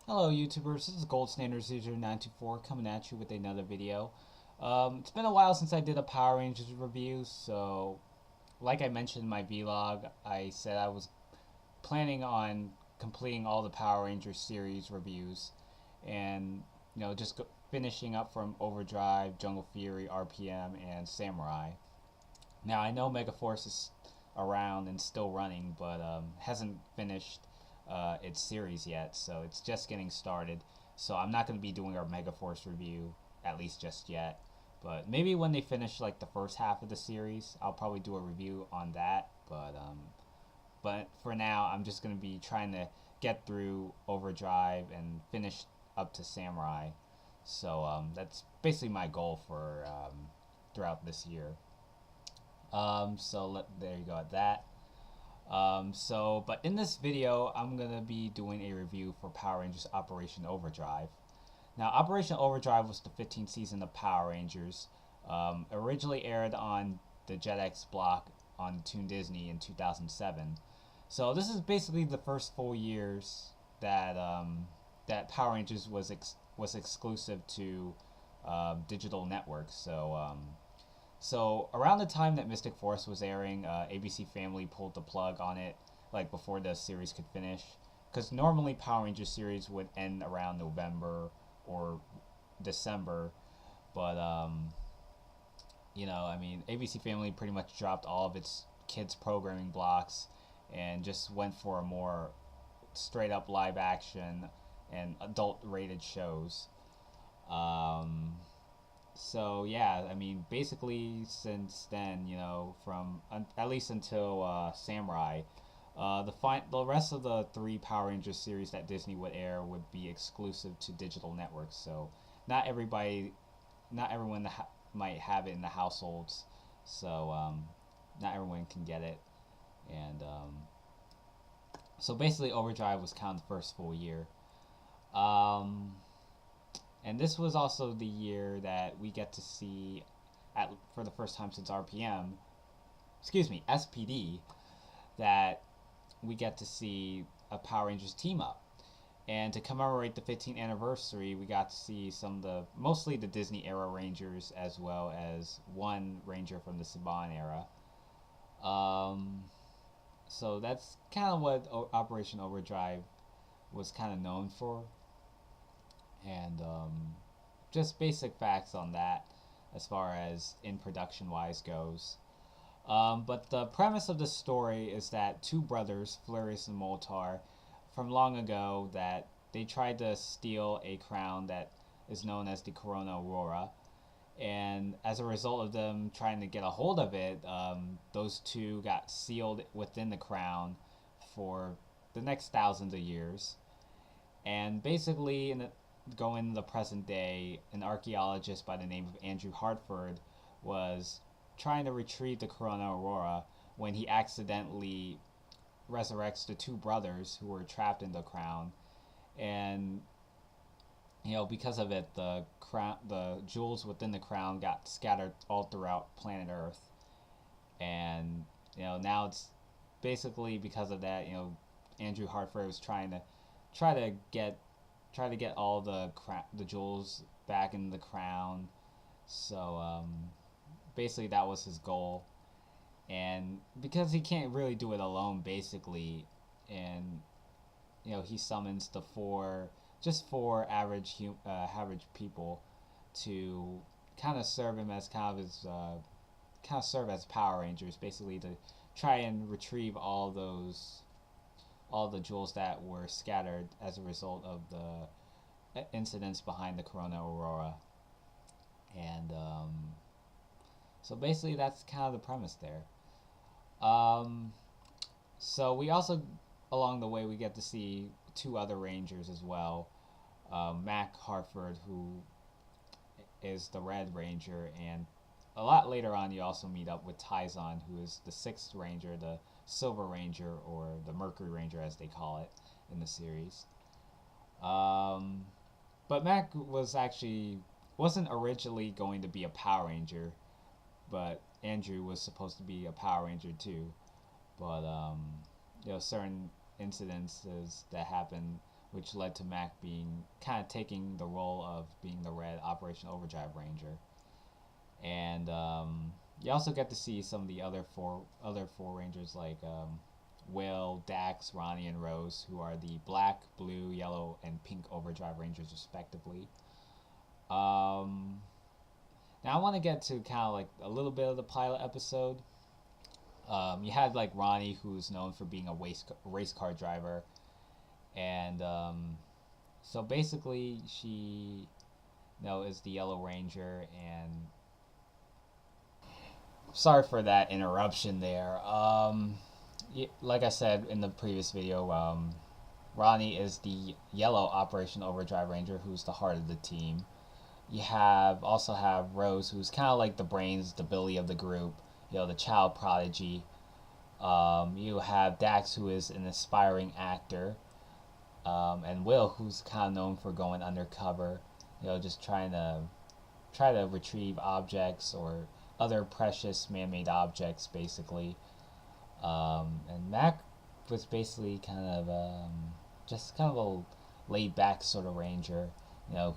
Hello YouTubers, this is GoldStandard00924 coming at you with another video. It's been a while since I did a Power Rangers review, so like I mentioned in my vlog, I said I was planning on completing all the Power Rangers series reviews and just finishing up from Overdrive, Jungle Fury, RPM, and Samurai. Now I know Megaforce is around and still running, but hasn't finished its series yet, so it's just getting started. So I'm not going to be doing our Megaforce review, at least just yet. But maybe when they finish like the first half of the series, I'll probably do a review on that. But for now, I'm just going to be trying to get through Overdrive and finish up to Samurai. So that's basically my goal for throughout this year. There you go at that. But in this video, I'm gonna be doing a review for Power Rangers Operation Overdrive. Now, Operation Overdrive was the 15th season of Power Rangers. Originally aired on the Jetix block on Toon Disney in 2007. So this is basically the first full years that Power Rangers was exclusive to digital networks. So around the time that Mystic Force was airing, ABC Family pulled the plug on it, like before the series could finish, because normally Power Rangers series would end around November or December, but I mean, ABC Family pretty much dropped all of its kids programming blocks and just went for a more straight up live action and adult rated shows. Um, so yeah, I mean, basically since then, from at least until Samurai, the rest of the three Power Rangers series that Disney would air would be exclusive to digital networks. So not everybody, not everyone might have it in the households. So not everyone can get it, and so basically, Overdrive was kind of the first full year. Um, and this was also the year that we get to see, for the first time since RPM, excuse me, SPD, that we get to see a Power Rangers team up. And to commemorate the 15th anniversary, we got to see mostly the Disney era Rangers, as well as one Ranger from the Saban era. Um, so that's kind of what Operation Overdrive was kind of known for. And just basic facts on that as far as in production wise goes. But the premise of the story is that two brothers, Flurious and Moltar, from long ago, that they tried to steal a crown that is known as the Corona Aurora. And as a result of them trying to get a hold of it, those two got sealed within the crown for the next thousands of years. And basically, going in the present day, an archaeologist by the name of Andrew Hartford was trying to retrieve the Corona Aurora when he accidentally resurrects the two brothers who were trapped in the crown. And because of it, the jewels within the crown got scattered all throughout planet Earth. And now it's basically because of that. Andrew Hartford was try to get try to get all the jewels back in the crown. So basically, that was his goal. And because he can't really do it alone, basically, and he summons average people to kind of serve him as kind of serve as Power Rangers, basically to try and retrieve all the jewels that were scattered as a result of the incidents behind the Corona Aurora. And so basically, that's kind of the premise there. Um, so we also, along the way, we get to see two other Rangers as well. Mac Hartford, who is the Red Ranger, and a lot later on, you also meet up with Tyzon, who is the Sixth Ranger, the Silver Ranger, or the Mercury Ranger, as they call it in the series. Um, but Mac wasn't originally going to be a Power Ranger, but Andrew was supposed to be a Power Ranger too. But certain incidences that happened which led to Mac being kind of taking the role of being the Red Operation Overdrive Ranger. And you also get to see some of the other four Rangers like Will, Dax, Ronnie, and Rose, who are the black, blue, yellow, and pink Overdrive Rangers respectively. Um, Now I want to get to kind of like a little bit of the pilot episode. You had like Ronnie, who's known for being a race car driver, and so basically she, is the Yellow Ranger. And sorry for that interruption there. Like I said in the previous video, Ronnie is the yellow Operation Overdrive Ranger, who's the heart of the team. You also have Rose, who's kind of like the brains, the Billy of the group, the child prodigy. You have Dax, who is an aspiring actor, and Will, who's kind of known for going undercover, just try to retrieve objects or other precious man-made objects, basically. And Mac was basically just kind of a laid-back sort of ranger,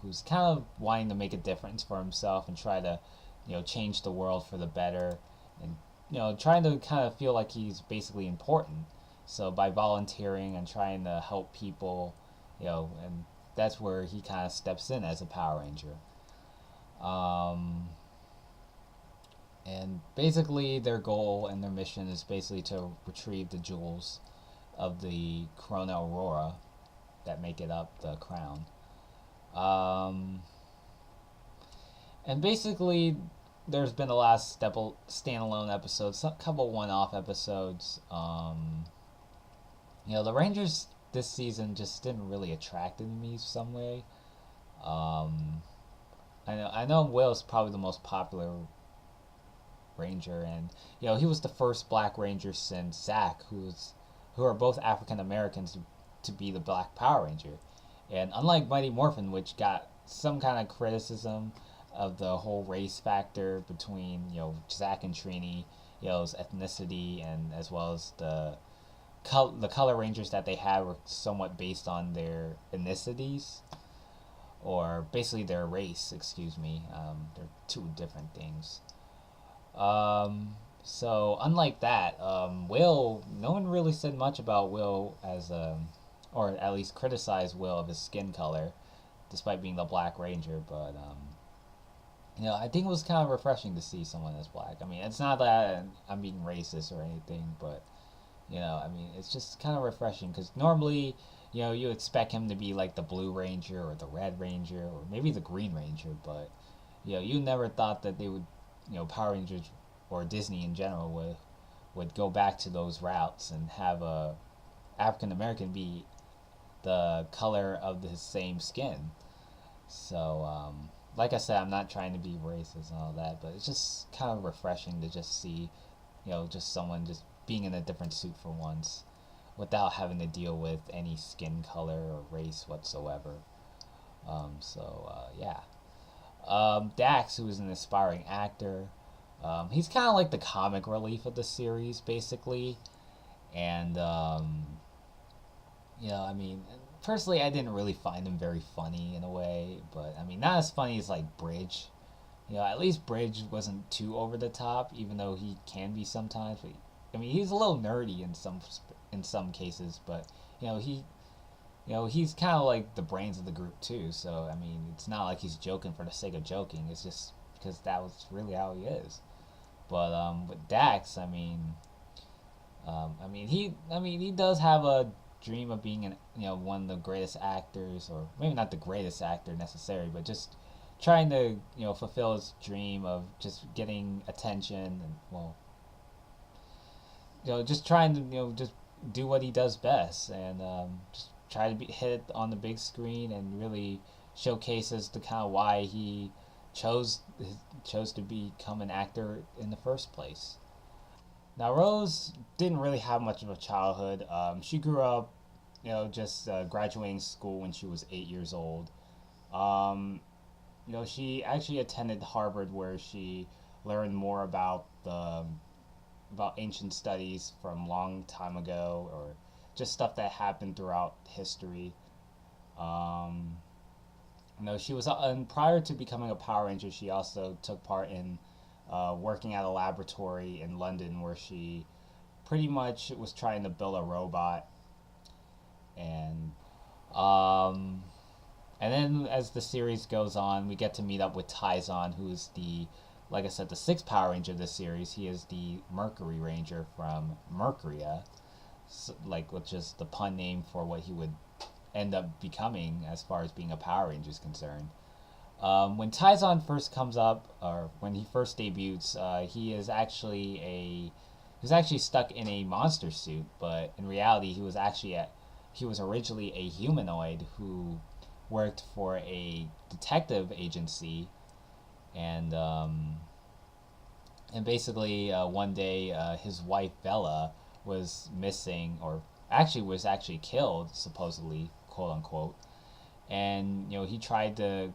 who's kind of wanting to make a difference for himself and try to, change the world for the better, and trying to kind of feel like he's basically important. So by volunteering and trying to help people, and that's where he kind of steps in as a Power Ranger. Um, and basically, their goal and their mission is basically to retrieve the jewels of the Corona Aurora that make it up the crown. Um, and basically, there's been a lot of standalone episodes, a couple one-off episodes. The Rangers this season just didn't really attract me some way. Um, I know Will's probably the most popular Ranger, and he was the first Black Ranger since Zach, who are both African Americans, to be the Black Power Ranger. And unlike Mighty Morphin, which got some kind of criticism of the whole race factor between Zach and Trini, his ethnicity, and as well as the color rangers that they had were somewhat based on their ethnicities, or basically their race. Excuse me. They're two different things. So unlike that, Will, no one really said much about Will or at least criticized Will of his skin color, despite being the Black Ranger. But I think it was kind of refreshing to see someone that's black. I mean, it's not that I'm being racist or anything, but it's just kind of refreshing because normally, you expect him to be like the Blue Ranger or the Red Ranger or maybe the Green Ranger, but you never thought that they would, Power Rangers or Disney in general would go back to those routes and have a African American be the color of his same skin. So, like I said, I'm not trying to be racist and all that, but it's just kind of refreshing to just see, just someone just being in a different suit for once without having to deal with any skin color or race whatsoever. Yeah. Dax, who is an aspiring actor, he's kind of like the comic relief of the series, basically. And, personally, I didn't really find him very funny in a way, but, not as funny as, like, Bridge. At least Bridge wasn't too over the top, even though he can be sometimes. But, he's a little nerdy in some cases, but, he's kind of like the brains of the group, too. So, it's not like he's joking for the sake of joking. It's just because that was really how he is. But, with Dax, he does have a dream of being one of the greatest actors, or maybe not the greatest actor necessarily, but just trying to fulfill his dream of just getting attention and just trying to just do what he does best, and just try to hit it on the big screen and really showcases the kind of why he chose to become an actor in the first place. Now, Rose didn't really have much of a childhood. She grew up, just graduating school when she was 8 years old. She actually attended Harvard, where she learned more about ancient studies from long time ago, or just stuff that happened throughout history. No, she was and prior to becoming a Power Ranger, she also took part in working at a laboratory in London where she pretty much was trying to build a robot, and um, and then as the series goes on, we get to meet up with Tyzon, who's the, like I said, the sixth Power Ranger of this series. He is the Mercury Ranger from Mercuria, like which is the pun name for what he would end up becoming as far as being a Power Ranger is concerned. When Tyzon first comes up, or when he first debuts, he was actually stuck in a monster suit, but in reality, he was originally a humanoid who worked for a detective agency, and basically one day his wife Bella was missing, or actually was actually killed, supposedly, quote unquote, and he tried to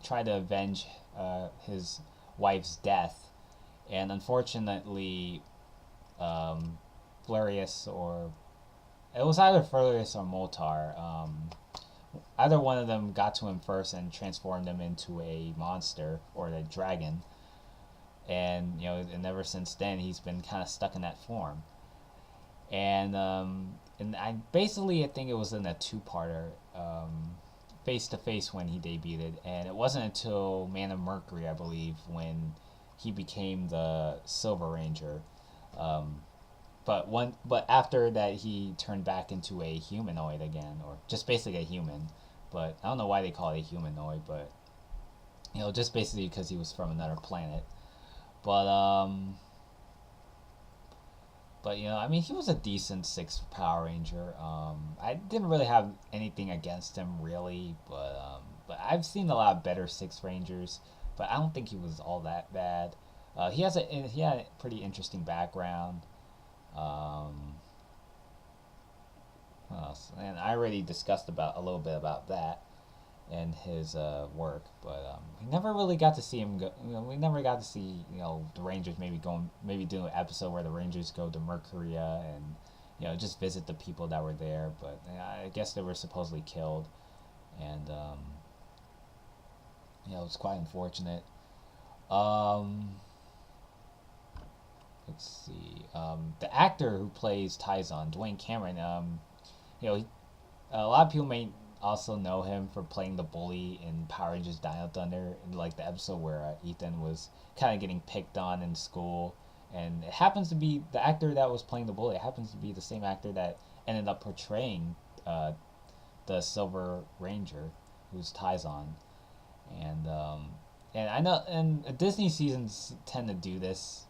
avenge his wife's death, and unfortunately, um, Flurious, or it was either Flurious or Moltar. Either one of them got to him first and transformed him into a monster or a dragon, and ever since then he's been kind of stuck in that form. And I basically I think it was in a two-parter, face to face when he debuted, and it wasn't until Man of Mercury, I believe, when he became the Silver Ranger. Um, but after that, he turned back into a humanoid again, or just basically a human. But I don't know why they call it a humanoid, but just basically because he was from another planet. But I mean, he was a decent sixth Power Ranger. I didn't really have anything against him, really, but I've seen a lot of better Six Rangers, but I don't think he was all that bad. He had a pretty interesting background. Um, what else? And I already discussed about a little bit about that and his work, but we never really got to see him go. We never got to see the Rangers maybe do an episode where the Rangers go to Mercuria and just visit the people that were there. But I guess they were supposedly killed, and it's quite unfortunate. Um, let's see. The actor who plays Tyzon, Dwayne Cameron. You know, a lot of people may also know him for playing the bully in Power Rangers Dino Thunder, in like the episode where Ethan was kind of getting picked on in school, and it happens to be the actor that was playing the bully. It happens to be the same actor that ended up portraying the Silver Ranger, who's Tyzon, and and I know, and Disney seasons tend to do this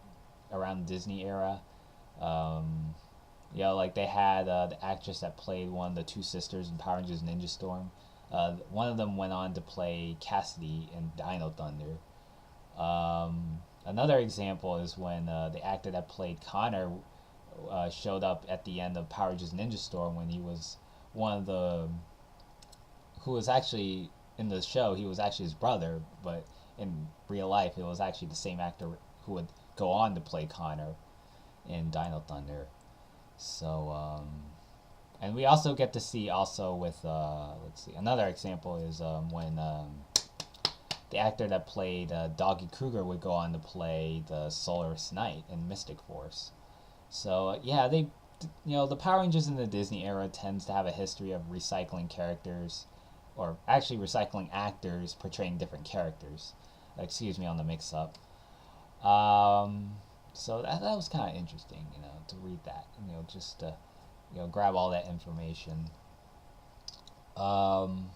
around the Disney era. Um, like they had the actress that played one of the two sisters in Power Rangers Ninja Storm. One of them went on to play Cassidy in Dino Thunder. Another example is when the actor that played Connor showed up at the end of Power Rangers Ninja Storm when he was one of the who was actually in the show. He was actually his brother, but in real life, it was actually the same actor who would go on to play Connor in Dino Thunder. So, and we also get to see also with let's see, another example is when the actor that played Doggy Kruger would go on to play the Solaris Knight in Mystic Force. So yeah, the Power Rangers in the Disney era tends to have a history of recycling characters, or actually recycling actors portraying different characters. Excuse me on the mix-up. So that was kind of interesting, to read that, just to, grab all that information. Um,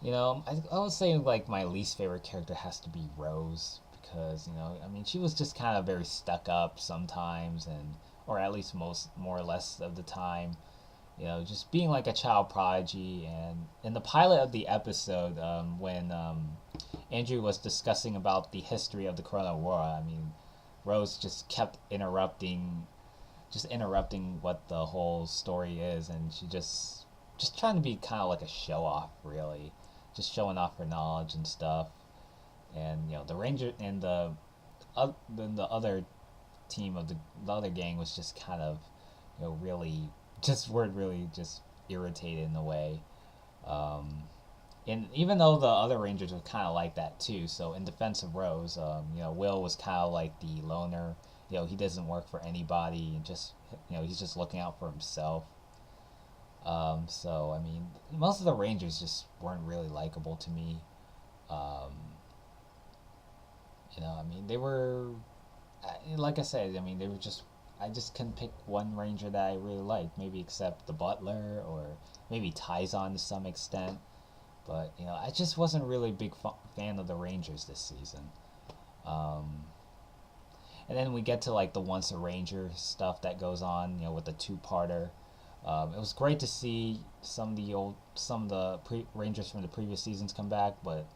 I would say like my least favorite character has to be Rose because I mean she was just kind of very stuck up sometimes, and or at least more or less of the time, just being like a child prodigy. And in the pilot of the episode, when Andrew was discussing about the history of the Corona War, I mean, Rose just kept interrupting what the whole story is, and she just trying to be kind of like a show off, really, just showing off her knowledge and stuff. And the Ranger and the other team of the other gang was just kind of really just irritated in a way. Um, And even though the other Rangers were kind of like that too, so in defensive rows, Will was kind of like the loner. He doesn't work for anybody, and just he's just looking out for himself. So I mean, most of the Rangers just weren't really likable to me. Um, I mean, they were, like I said, I mean, they were just. I just couldn't pick one Ranger that I really liked. Maybe except the Butler or maybe Tyzon to some extent. But I just wasn't really a big fan of the Rangers this season. Um, and then we get to like the once a Ranger stuff that goes on, with the two-parter. It was great to see some of the Rangers from the previous seasons come back, but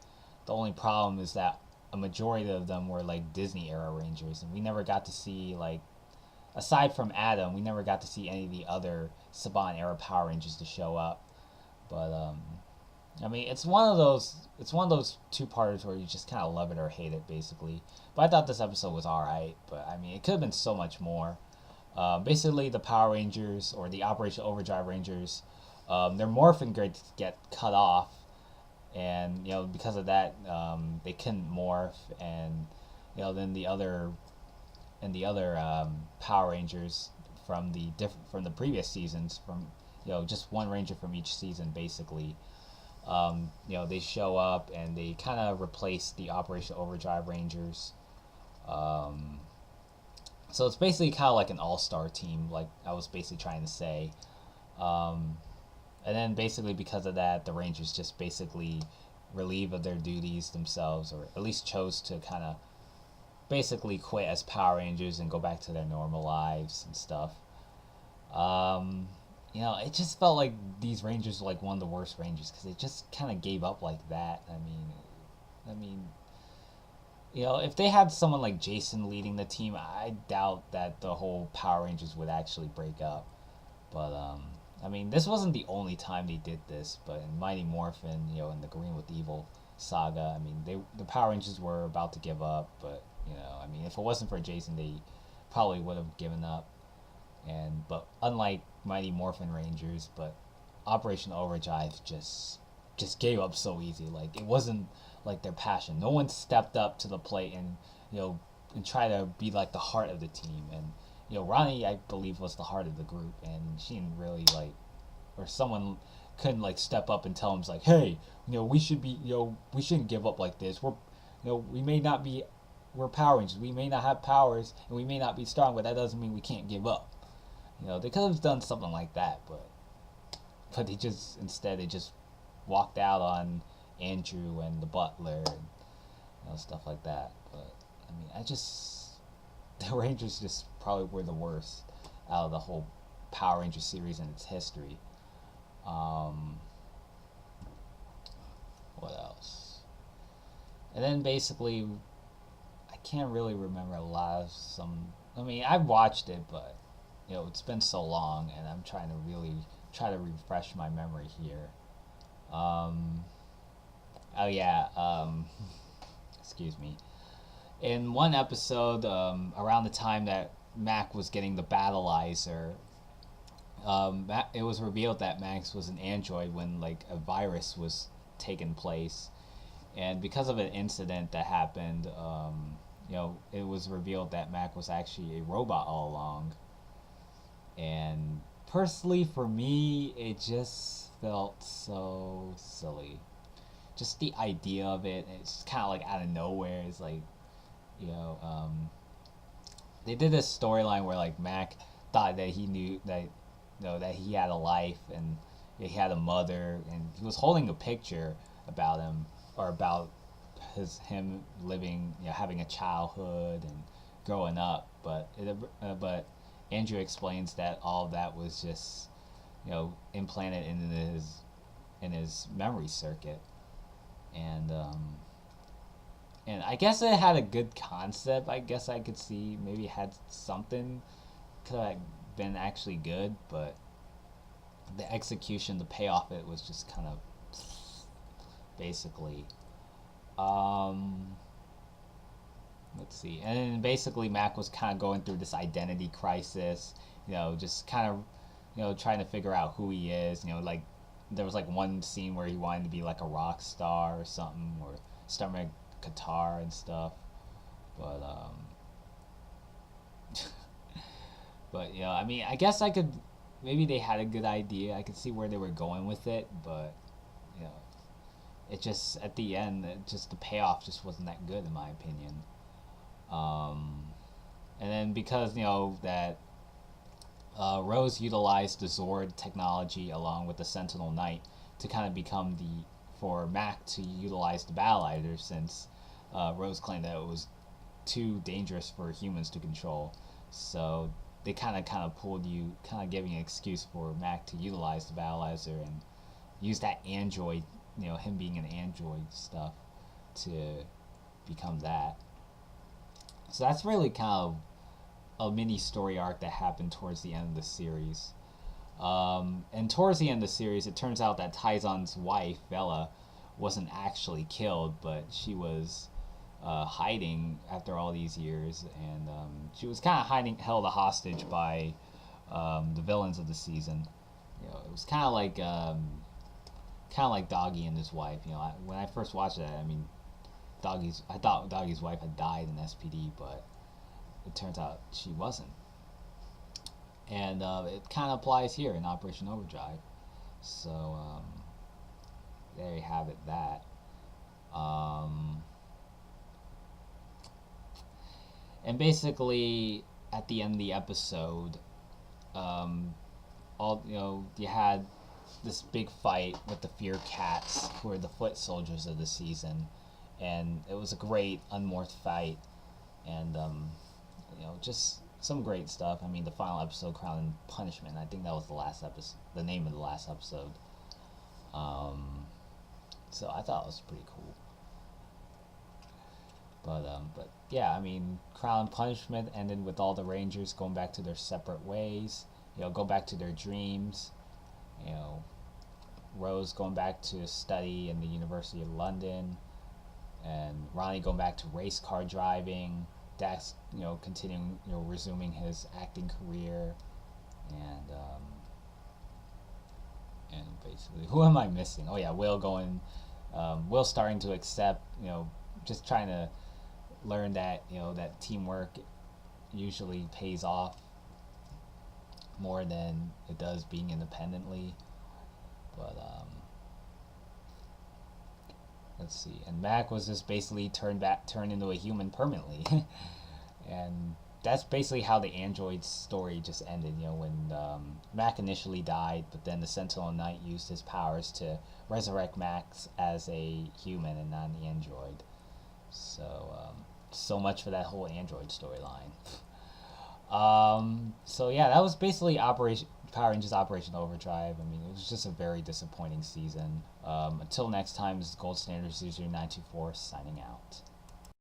the only problem is that a majority of them were like Disney era Rangers, and we never got to see like, aside from Adam, we never got to see any of the other Saban era Power Rangers to show up. But I mean, it's one of those two-parters where you just kind of love it or hate it, basically. But I thought this episode was all right. But I mean, it could have been so much more. Basically, the Power Rangers or the Operation Overdrive Rangers, their morphin grid get cut off, and because of that, they couldn't morph, and then the other Power Rangers from the previous seasons, from just one Ranger from each season, basically. They show up and they kind of replace the Operation Overdrive Rangers. Um, so it's basically kind of like an all-star team, like I was basically trying to say. Um, and then basically because of that, the Rangers just basically relieve of their duties themselves, or at least chose to kind of basically quit as Power Rangers and go back to their normal lives and stuff. Um, it just felt like these Rangers were like one of the worst Rangers because they just kind of gave up like that. I mean, if they had someone like Jason leading the team, I doubt that the whole Power Rangers would actually break up. But I mean, this wasn't the only time they did this. But in Mighty Morphin, in the Green with Evil saga, I mean, the Power Rangers were about to give up. But I mean, if it wasn't for Jason, they probably would have given up. But unlike Mighty Morphin Rangers, but Operation Overdrive just gave up so easy. Like, it wasn't like their passion. No one stepped up to the plate and and try to be like the heart of the team. And Ronnie, I believe, was the heart of the group, and she didn't really like, or someone couldn't like step up and tell him, like, hey, we should be, we shouldn't give up like this. We may not be, we're Power Rangers. We may not have powers and we may not be strong, but that doesn't mean we can't give up. They could have done something like that, but they just walked out on Andrew and the Butler and stuff like that. But I mean, the Rangers just probably were the worst out of the whole Power Ranger series in its history. Um, what else? And then basically, I can't really remember a lot of some. I mean, I've watched it, but it's been so long, and I'm trying to really try to refresh my memory here. Um, oh yeah. Excuse me. In one episode, around the time that Mac was getting the Battleizer, it was revealed that Max was an android when like a virus was taking place, and because of an incident that happened, it was revealed that Mac was actually a robot all along. And personally, for me, it just felt so silly. Just the idea of it, it's kind of like out of nowhere. It's like, you know, um, they did this storyline where like Mac thought that he knew that, that he had a life and he had a mother, and he was holding a picture about him, or about him living, having a childhood and growing up. But Andrew explains that all of that was just implanted in his memory circuit, and and I guess it had a good concept. I guess I could see maybe it had something could have been actually good, but the execution, the payoff, it was just kind of basically. Um, let's see, and then basically Mac was kind of going through this identity crisis. Just kind of trying to figure out who he is. Like there was like one scene where he wanted to be like a rock star or something, or strum a guitar and stuff. But but yeah, I mean, I guess I could. Maybe they had a good idea. I could see where they were going with it, but you know, it just at the end, just the payoff just wasn't that good in my opinion. Um, and then because that Rose utilized the Zord technology along with the Sentinel Knight to kind of become for Mac to utilize the Battleider, since Rose claimed that it was too dangerous for humans to control. So they kind of pulled you, kind of giving an excuse for Mac to utilize the Battleizer and use that android, him being an android stuff to become that. So that's really kind of a mini story arc that happened towards the end of the series. And towards the end of the series, it turns out that Tyzon's wife, Bella, wasn't actually killed, but she was hiding after all these years, and she was kind of held a hostage by the villains of the season. It was kind of like Doggy and his wife. When I first watched that, I mean, I thought Doggy's wife had died in SPD, but it turns out she wasn't. And it kind of applies here in Operation Overdrive. So there you have it. That. And basically, at the end of the episode, you had this big fight with the Fear Cats, who are the foot soldiers of the season, and it was a great unmorphed fight, and just some great stuff. I mean, the final episode, Crown and Punishment, I think that was the last episode, the name of the last episode. So I thought it was pretty cool. But yeah, I mean, Crown and Punishment ended with all the Rangers going back to their separate ways. Go back to their dreams. Rose going back to study in the University of London, and Ronnie going back to race car driving. Dax, continuing, resuming his acting career, and basically, who am I missing? Oh yeah, Will Will starting to accept, just trying to learn that that teamwork usually pays off more than it does being independently. But let's see. And Mac was just basically turned into a human permanently, and that's basically how the android story just ended. When Mac initially died, but then the Sentinel Knight used his powers to resurrect Max as a human and not an android. So much for that whole android storyline. So yeah, that was basically Power Rangers Operation Overdrive. I mean, it was just a very disappointing season. Until next time, this is Gold Standard 0924 signing out.